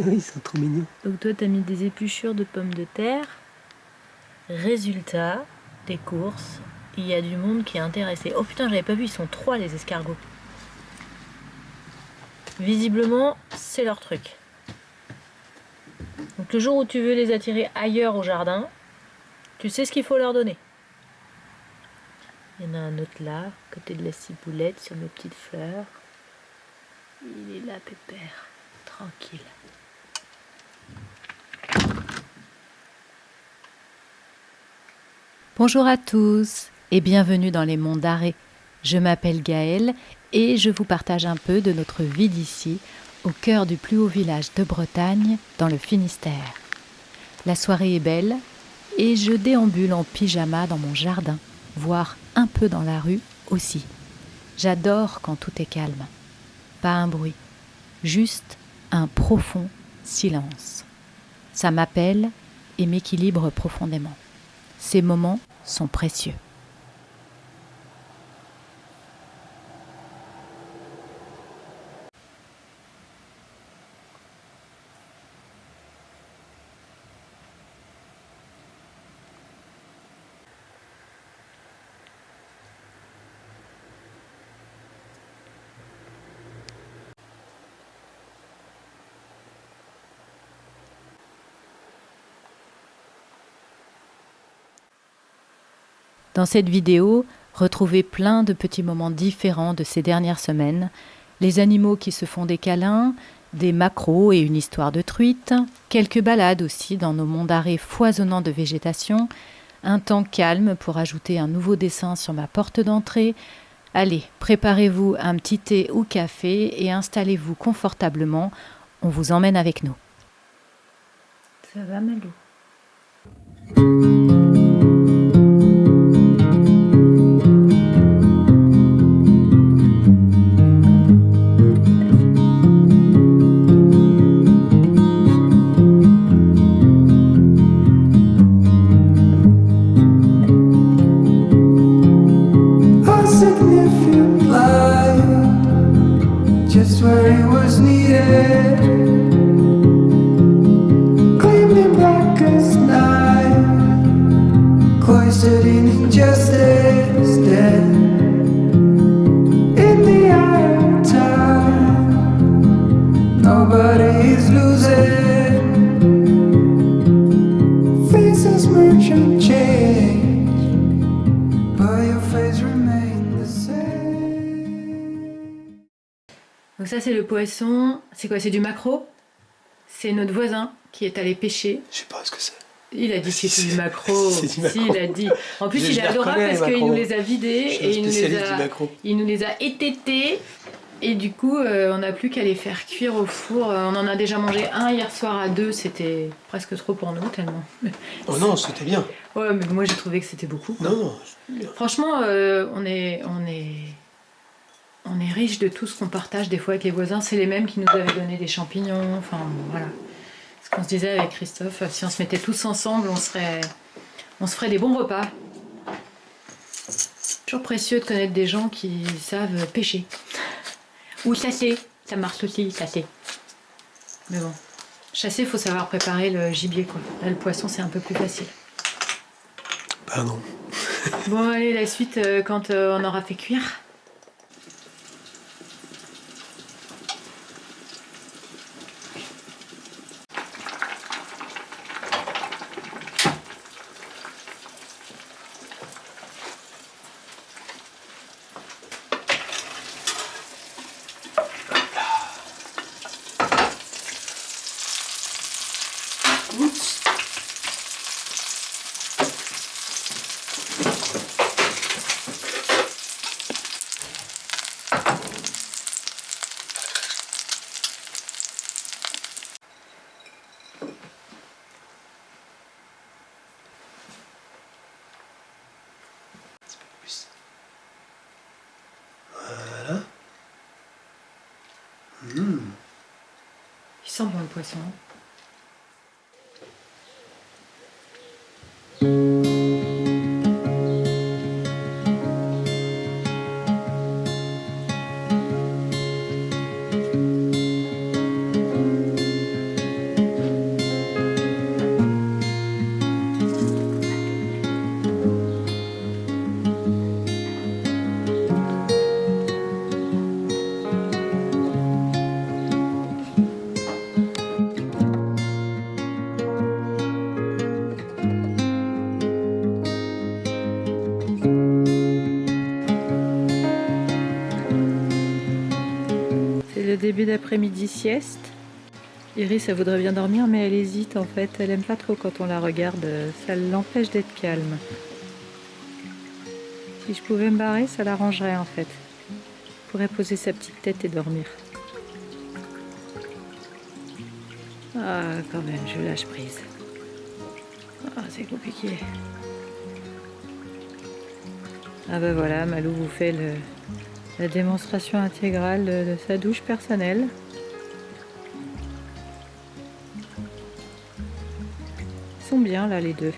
Oui, ils sont trop mignons. Donc toi, t'as mis des épluchures de pommes de terre. Résultat des courses, il y a du monde qui est intéressé. Oh putain, j'avais pas vu, ils sont 3 les escargots. Visiblement, c'est leur truc. Donc le jour où tu veux les attirer ailleurs au jardin, tu sais ce qu'il faut leur donner. Il y en a un autre là, à côté de la ciboulette, sur mes petites fleurs. Il est là, pépère, tranquille. Bonjour à tous et bienvenue dans les monts d'Arrée. Je m'appelle Gaëlle et je vous partage un peu de notre vie d'ici, au cœur du plus haut village de Bretagne, dans le Finistère. La soirée est belle et je déambule en pyjama dans mon jardin, voire un peu dans la rue aussi. J'adore quand tout est calme. Pas un bruit, juste un profond silence. Ça m'appelle et m'équilibre profondément. Ces moments sont précieux. Dans cette vidéo, retrouvez plein de petits moments différents de ces dernières semaines, les animaux qui se font des câlins, des maquereaux et une histoire de truite, quelques balades aussi dans nos monts d'Arrée foisonnants de végétation, un temps calme pour ajouter un nouveau dessin sur ma porte d'entrée. Allez, préparez-vous un petit thé ou café et installez-vous confortablement, on vous emmène avec nous. Ça va, Malou? Just where he was needed, gleaming black as night, cloistered in injustice, dead in the eye of time. Nobody is losing, faces merchant change, but your face remains the same. Donc ça, c'est le poisson. C'est quoi? C'est du maquereau. C'est notre voisin qui est allé pêcher. Je sais pas ce que c'est. Il a dit que c'était du maquereau. C'est du maquereau. Si, il a dit. En plus, Je il est les adorable reconnais, parce les qu'il nous maquereaux. les a vidés Je suis et un spécialiste du maquereau. il nous les a étêtés. Et du coup, on n'a plus qu'à les faire cuire au four. On en a déjà mangé un hier soir à 2. C'était presque trop pour nous, tellement. Oh non, c'était bien. Ouais, mais moi, j'ai trouvé que c'était beaucoup, quoi. Non, c'était bien. Franchement, on est riche de tout ce qu'on partage des fois avec les voisins. C'est les mêmes qui nous avaient donné des champignons. Enfin, voilà. Ce qu'on se disait avec Christophe, si on se mettait tous ensemble, on se ferait des bons repas. Toujours précieux de connaître des gens qui savent pêcher. Ou chasser. Ça marche aussi, chasser. Mais bon. Chasser, il faut savoir préparer le gibier, quoi. Là, le poisson, c'est un peu plus facile. Pardon. Bon, allez, la suite, quand on aura fait cuire. Voilà. Il sent bon le poisson. début d'après-midi sieste. Iris, elle voudrait bien dormir, mais elle hésite en fait. Elle aime pas trop quand on la regarde. Ça l'empêche d'être calme. Si je pouvais me barrer, ça l'arrangerait en fait. Elle pourrait poser sa petite tête et dormir. Ah, quand même, je lâche prise. Ah, c'est compliqué. Ah ben voilà, Malou vous fait la démonstration intégrale de sa douche personnelle. Ils sont bien là les deux.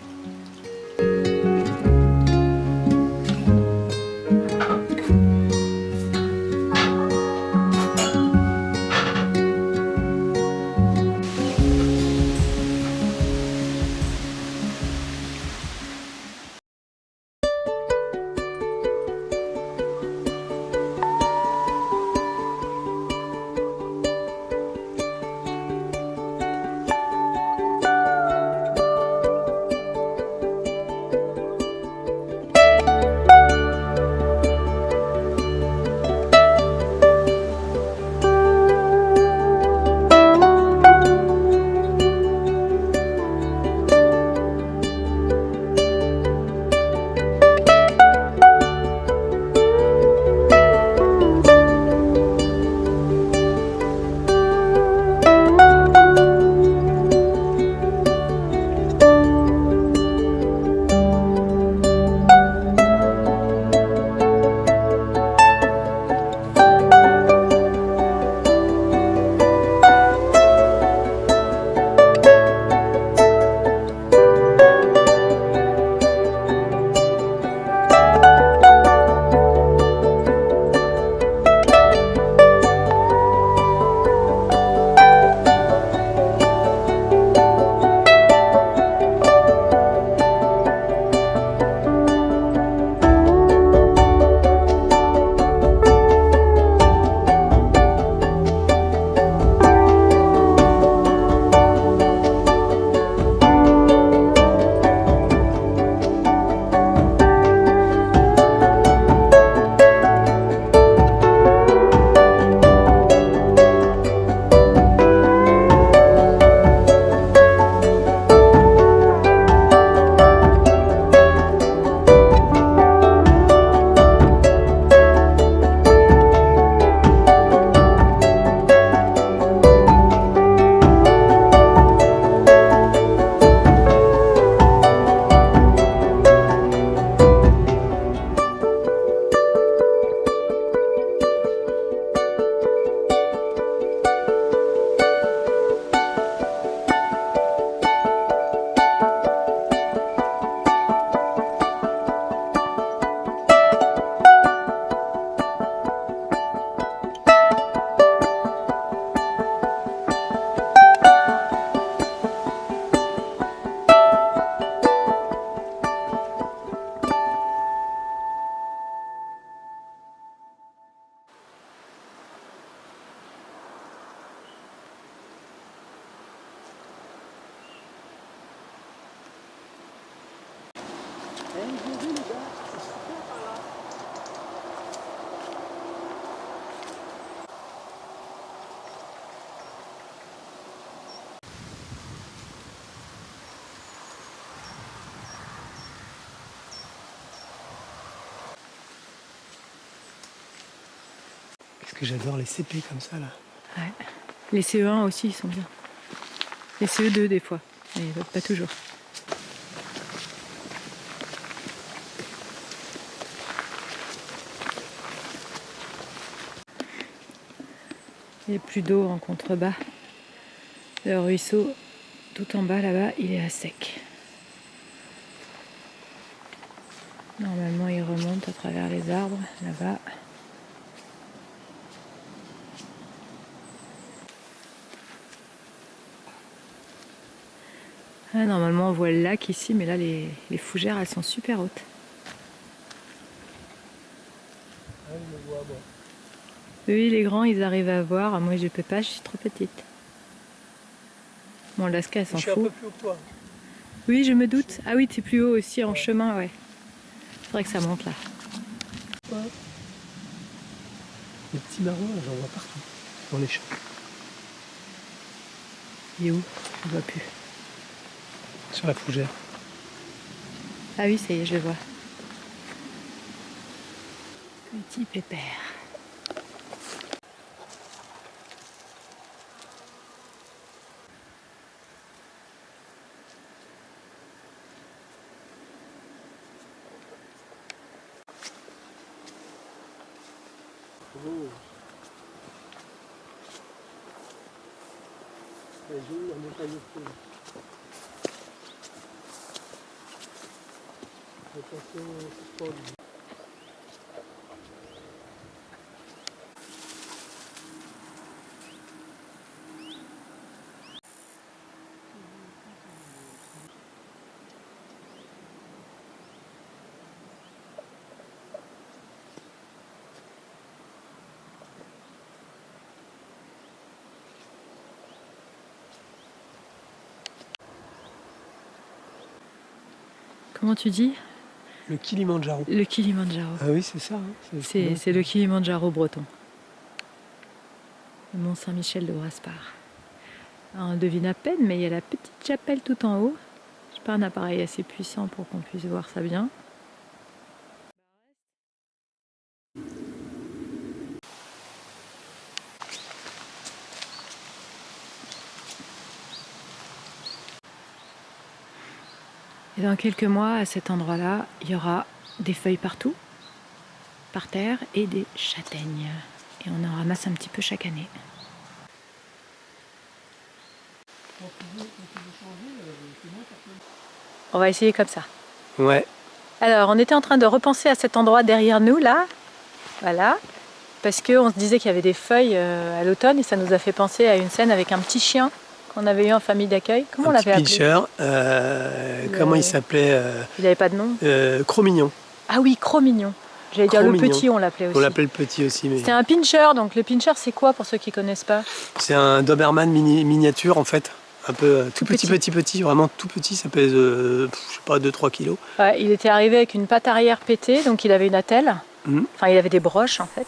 Qu'est-ce que j'adore les CP comme ça là. Ouais. Les CE1 aussi, ils sont bien. Les CE2 des fois, mais pas toujours. Il n'y a plus d'eau en contrebas. Le ruisseau, tout en bas là-bas, il est à sec. Normalement, il remonte à travers les arbres, là-bas. Ah, normalement, on voit le lac ici, mais là, les fougères, elles sont super hautes. Ah, je le vois, bon. Oui, les grands, ils arrivent à voir. Moi, je peux pas, je suis trop petite. Bon, Laska, elle s'en Je suis un fout. peu plus haut que toi. Oui, je me doute. Ah oui, t'es plus haut aussi en chemin, ouais. Faudrait que ça monte là. Ouais. Les petits marrons, là, j'en vois partout. dans les champs. Il est où? Je ne vois plus. Sur la fougère. Ah oui, ça y est, je le vois. Petit pépère. Comment tu dis? Le Kilimandjaro. Le Kilimandjaro. Ah oui, c'est ça. Hein. C'est le Kilimandjaro breton. Le Mont Saint-Michel de Braspar. On devine à peine, mais il y a la petite chapelle tout en haut. Je n'ai pas un appareil assez puissant pour qu'on puisse voir ça bien. Et dans quelques mois, à cet endroit-là, il y aura des feuilles partout, par terre, et des châtaignes. Et on en ramasse un petit peu chaque année. On va essayer comme ça. Ouais. Alors, on était en train de repenser à cet endroit derrière nous, là. Voilà. Parce qu'on se disait qu'il y avait des feuilles à l'automne, et ça nous a fait penser à une scène avec un petit chien qu'on avait eu en famille d'accueil. Comment on l'avait appelé? Pincher. Comment il s'appelait Il n'avait pas de nom. Cro-Mignon. Ah oui, Cro-Mignon. J'allais dire le Cro-Mignon. petit, on l'appelait aussi. On l'appelait le petit aussi. Mais... C'était un pincher, donc le pincher c'est quoi pour ceux qui ne connaissent pas? C'est un Doberman miniature en fait. Un peu tout petit. petit, vraiment tout petit. Ça pèse, je sais pas, 2-3 kilos. Ouais, il était arrivé avec une patte arrière pétée, donc il avait une attelle. Enfin, il avait des broches en fait.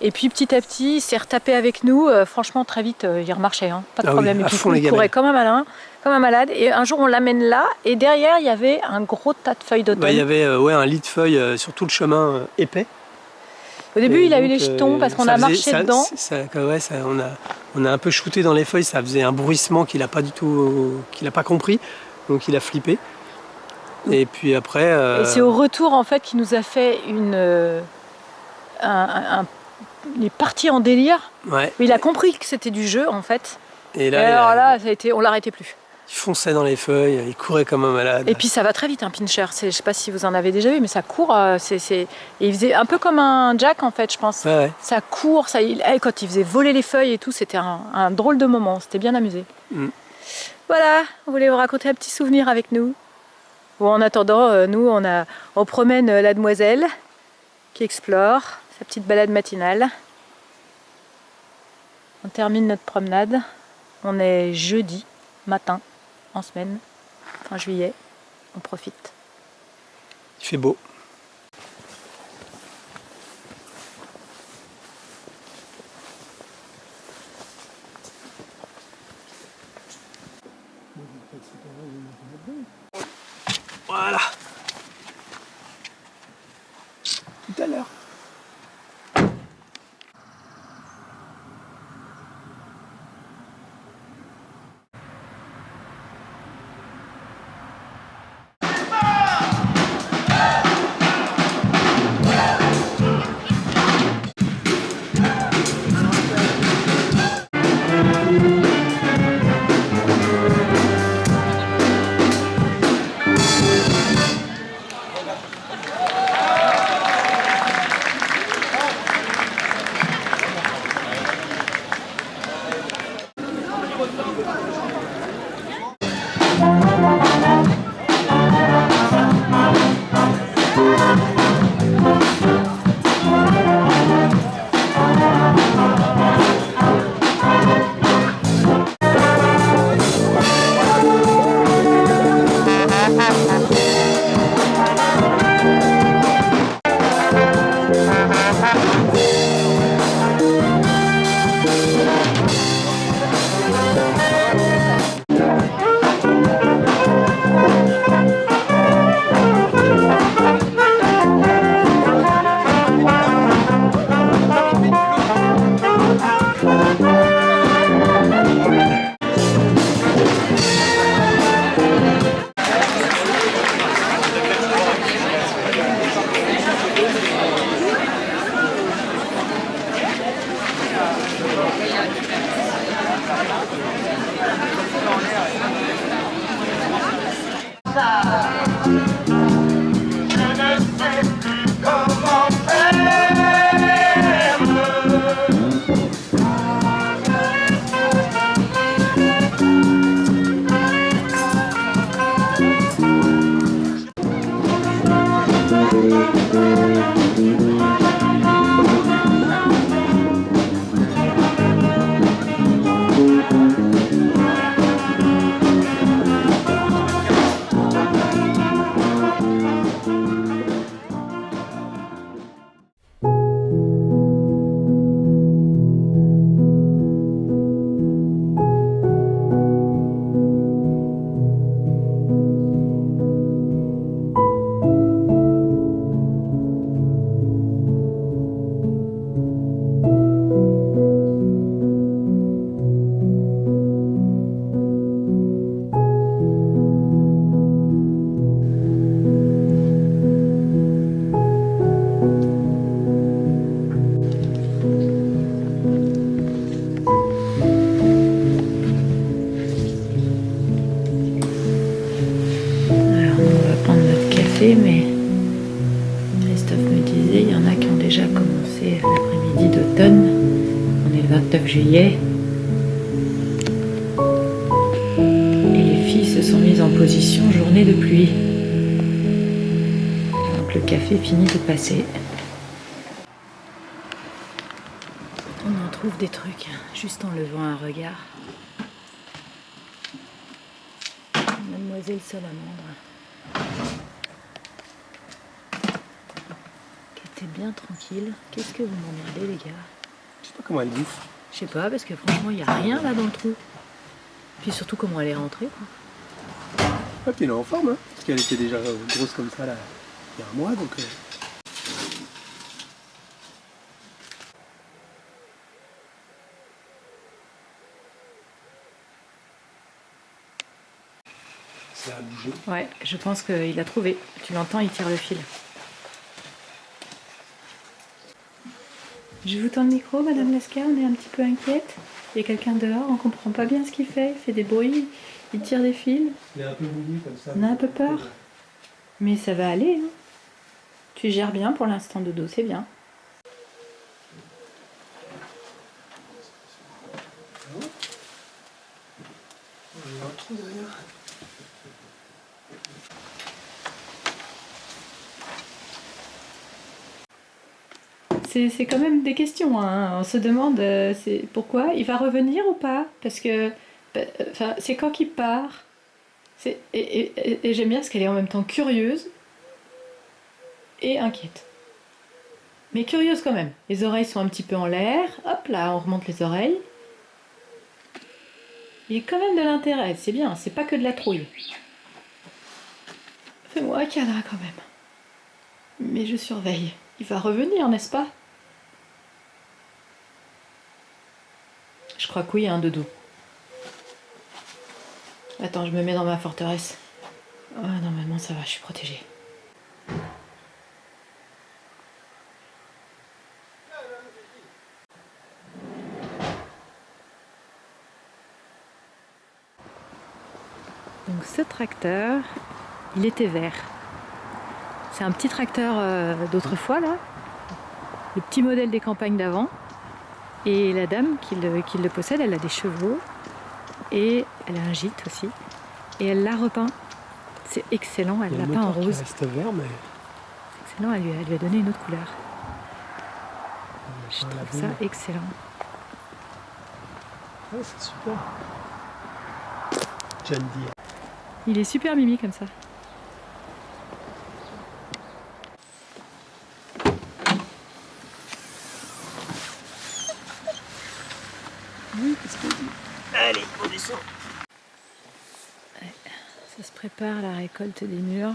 Et puis petit à petit, il s'est retapé avec nous. Franchement, très vite, il remarchait, hein. Pas de problème. Oui, à Et puis, fond, les il gamins. courait comme un malin, comme un malade. Et un jour, on l'amène là, et derrière, il y avait un gros tas de feuilles d'automne. Il y avait un lit de feuilles sur tout le chemin épais. Au début, Et il a eu donc, les jetons parce qu'on ça a faisait- marché ça- dedans. On a un peu shooté dans les feuilles, ça faisait un bruissement qu'il n'a pas compris, donc il a flippé. Et puis après. Et c'est au retour en fait qu'il nous a fait il est parti en délire. Ouais. Mais il a compris que c'était du jeu en fait. Et Et là, alors là, ça a été, on l'arrêtait plus. il fonçait dans les feuilles, il courait comme un malade. Et puis ça va très vite un pincher. Je sais pas si vous en avez déjà vu, mais ça court. Et il faisait un peu comme un jack en fait, je pense. Ouais. Ça court, quand il faisait voler les feuilles et tout, c'était un drôle de moment. C'était bien amusé. Voilà, on voulait vous raconter un petit souvenir avec nous. Bon, en attendant, nous, on promène la demoiselle qui explore sa petite balade matinale. On termine notre promenade. On est jeudi matin, en semaine, fin juillet. On profite. Il fait beau. Voilà. Tout à l'heure. sécher, mais comme Christophe me disait, il y en a qui ont déjà commencé l'après-midi d'automne. On est le 29 juillet. Et les filles se sont mises en position journée de pluie. Donc le café finit de passer. On en trouve des trucs, juste en levant un regard. Mademoiselle Salamandre, qui était bien tranquille. Qu'est-ce que vous m'emmerdez, les gars? Je sais pas comment elle bouffe. Je sais pas, parce que franchement, il n'y a rien là dans le trou. Puis surtout, comment elle est rentrée, quoi. Ah, puis elle est en forme, hein, parce qu'elle était déjà grosse comme ça là, il y a un mois, donc... Ça a bougé. Ouais, je pense qu'il a trouvé. Tu l'entends, il tire le fil. Je vous tends le micro, Madame Lascar, on est un petit peu inquiète. Il y a quelqu'un dehors, on comprend pas bien ce qu'il fait. Il fait des bruits, il tire des fils. Il est un peu mouillé comme ça. On a un peu peur. Mais ça va aller, hein. Tu gères bien pour l'instant, Dodo, c'est bien. Il y a un trou derrière. C'est quand même des questions, hein. On se demande pourquoi il va revenir ou pas, parce que c'est quand qu'il part. Et j'aime bien parce qu'elle est en même temps curieuse et inquiète. Mais curieuse quand même. Les oreilles sont un petit peu en l'air. Hop là, on remonte les oreilles. Il y a quand même de l'intérêt, c'est bien, c'est pas que de la trouille. Fais-moi un câlin quand même. Mais je surveille. Il va revenir, n'est-ce pas? Je crois que oui, hein, Dodo. Attends, je me mets dans ma forteresse. Oh, normalement ça va, je suis protégée. Donc ce tracteur, il était vert. C'est un petit tracteur d'autrefois là, le petit modèle des campagnes d'avant. Et la dame qui le possède, elle a des chevaux et elle a un gîte aussi. Et elle l'a repeint. C'est excellent, elle l'a peint en rose. Il reste vert, mais... C'est excellent, elle lui a donné une autre couleur. Je trouve ça excellent. Ouais, c'est super. John Deere. Il est super mimi comme ça. Oui, qu'est-ce qu'on dit? Allez, on descend. Ouais, ça se prépare la récolte des mûres.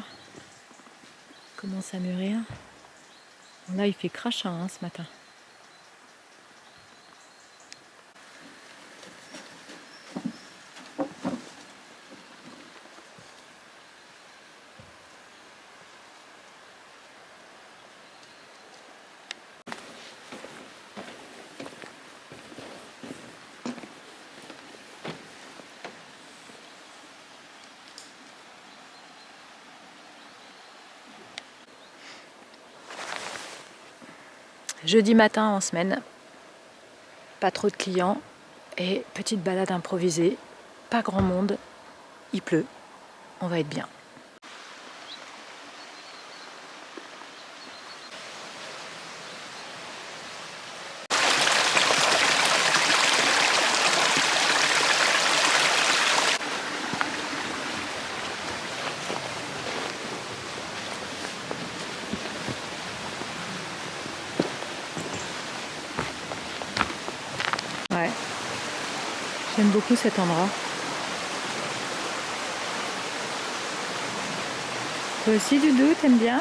Commence à mûrir. Bon, là, il fait crachin hein, ce matin. Jeudi matin en semaine, pas trop de clients et petite balade improvisée, pas grand monde, il pleut, on va être bien. Ouais, j'aime beaucoup cet endroit. Toi aussi, Doudou, t'aimes bien?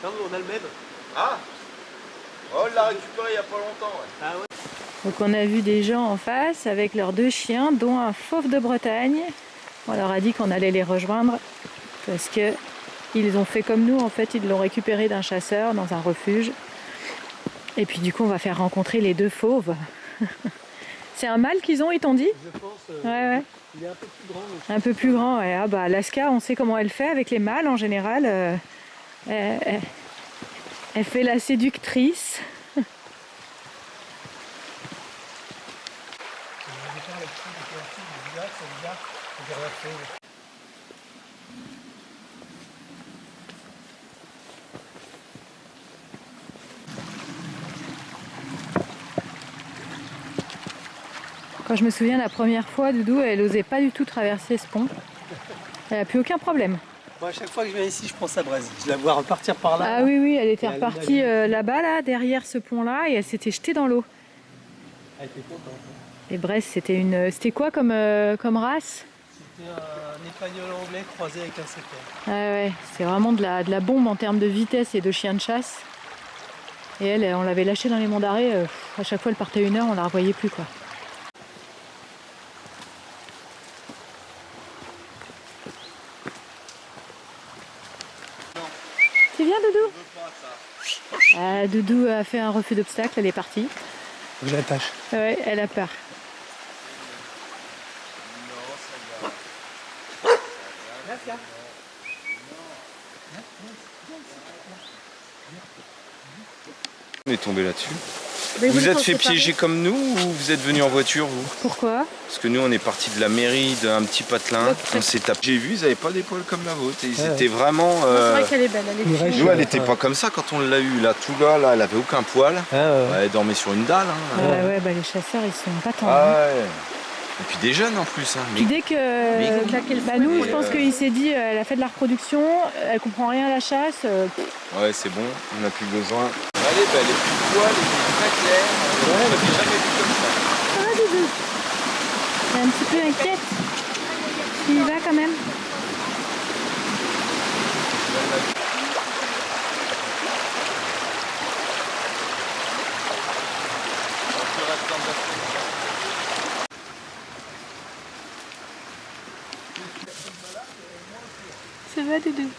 Non, on a le même. Ah, oh, on l'a récupéré il n'y a pas longtemps. Ouais. Ah ouais. Donc on a vu des gens en face avec leurs 2 chiens, dont un fauve de Bretagne. On leur a dit qu'on allait les rejoindre parce que ils ont fait comme nous, en fait, ils l'ont récupéré d'un chasseur dans un refuge. Et puis du coup, on va faire rencontrer les 2 fauves. C'est un mâle qu'ils ont, ils t'ont dit? Je pense. Ouais. Il est un peu plus grand. Mais Un peu plus grand, ouais. Ah bah Alaska, on sait comment elle fait avec les mâles en général. Elle fait la séductrice. Quand je me souviens la première fois, Doudou, elle osait pas du tout traverser ce pont. Elle a plus aucun problème. Moi, à chaque fois que je viens ici, je pense à Braise. Je la vois repartir par là. Ah oui, elle était Et elle repartie là-bas, là, derrière ce pont-là, et elle s'était jetée dans l'eau. Elle était contente. Et Brest, c'était quoi comme race? C'était un espagnol anglais croisé avec un setter. Ouais, c'est vraiment de la bombe en termes de vitesse et de chien de chasse. Et elle, on l'avait lâchée dans les monts d'arrêt, à chaque fois elle partait 1 heure, on la revoyait plus quoi. Tu viens, Doudou? Ah, Doudou a fait un refus d'obstacle, elle est partie. Je l'attache. Ouais, elle a peur. On est tombé là-dessus. Mais Vous il êtes faut fait séparer. piéger comme nous ou vous êtes venu en voiture vous? Pourquoi? Parce que nous on est parti de la mairie d'un petit patelin, on s'est tapé. J'ai vu, ils n'avaient pas d'épaule comme la vôtre. Et ils étaient vraiment. C'est vrai qu'elle est belle, elle est Une vraie fine. Nous elle était pas comme ça quand on l'a eu. Là, tout là, elle avait aucun poil. Ouais. Elle dormait sur une dalle. Hein. Ouais, bah les chasseurs ils sont pas tendres. Ah ouais. Et puis des jeunes en plus. Hein. Puis dès que bah nous, je pense qu'il s'est dit, elle a fait de la reproduction, elle comprend rien à la chasse. Ouais, c'est bon, on n'a plus besoin. Allez, bah, elle est plus de poil, elle est très claire. On l'avait jamais vu comme ça. Ça va, Doudou? Elle est un petit peu inquiète. Tu y vas quand même? Ça va, Doudou?